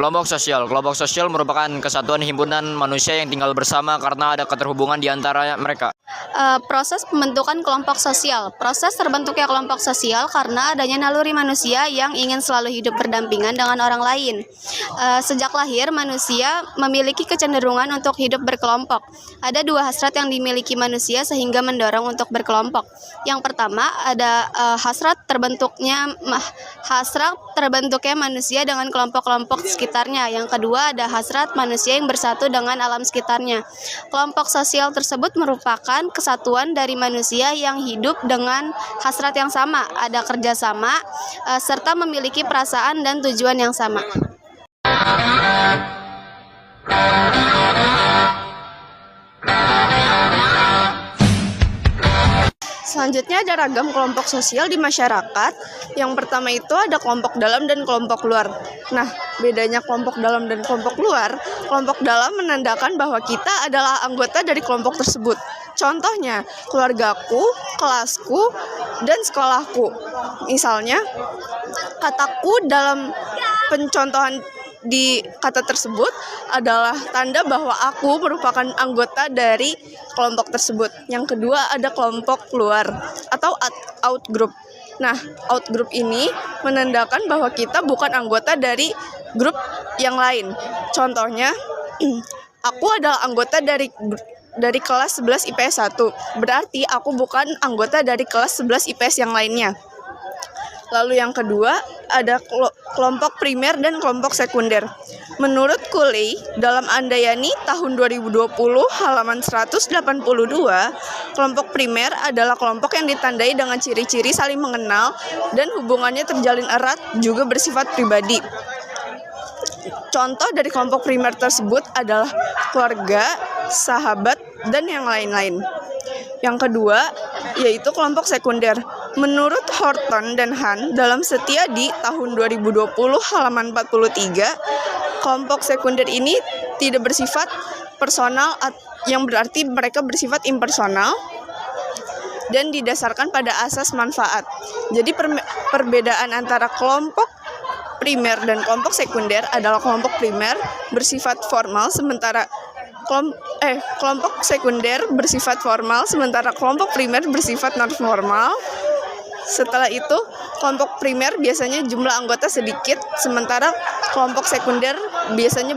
Kelompok sosial merupakan kesatuan himpunan manusia yang tinggal bersama karena ada keterhubungan di antara mereka. Proses pembentukan kelompok sosial. Proses terbentuknya kelompok sosial karena adanya naluri manusia yang ingin selalu hidup berdampingan dengan orang lain. Sejak lahir, manusia memiliki kecenderungan untuk hidup berkelompok. Ada dua hasrat yang dimiliki manusia sehingga mendorong untuk berkelompok. Yang pertama ada hasrat terbentuknya manusia dengan kelompok-kelompok sekitarnya. Yang kedua ada hasrat manusia yang bersatu dengan alam sekitarnya. Kelompok sosial tersebut merupakan kesatuan dari manusia yang hidup dengan hasrat yang sama, ada kerjasama, serta memiliki perasaan dan tujuan yang sama. Selanjutnya ada ragam kelompok sosial di masyarakat. Yang pertama itu ada kelompok dalam dan kelompok luar. Nah, bedanya kelompok dalam dan kelompok luar, kelompok dalam menandakan bahwa kita adalah anggota dari kelompok tersebut. Contohnya, keluargaku, kelasku, dan sekolahku. Misalnya, kataku dalam pencontohan di kata tersebut adalah tanda bahwa aku merupakan anggota dari kelompok tersebut. Yang kedua ada kelompok luar atau out group. Nah, out group ini menandakan bahwa kita bukan anggota dari grup yang lain. Contohnya, aku adalah anggota dari kelas 11 IPS 1. Berarti aku bukan anggota dari kelas 11 IPS yang lainnya. Lalu yang kedua, ada kelompok primer dan kelompok sekunder. Menurut Cooley, dalam Andayani tahun 2020 halaman 182, kelompok primer adalah kelompok yang ditandai dengan ciri-ciri saling mengenal dan hubungannya terjalin erat juga bersifat pribadi. Contoh dari kelompok primer tersebut adalah keluarga, sahabat, dan yang lain-lain. Yang kedua, yaitu kelompok sekunder. Menurut Horton dan Han dalam Setiadi tahun 2020 halaman 43, kelompok sekunder ini tidak bersifat personal, yang berarti mereka bersifat impersonal dan didasarkan pada asas manfaat. Jadi perbedaan antara kelompok primer dan kelompok sekunder adalah kelompok primer bersifat formal sementara kelompok sekunder bersifat formal sementara kelompok primer bersifat non formal. Setelah itu, kelompok primer biasanya jumlah anggota sedikit, sementara kelompok sekunder biasanya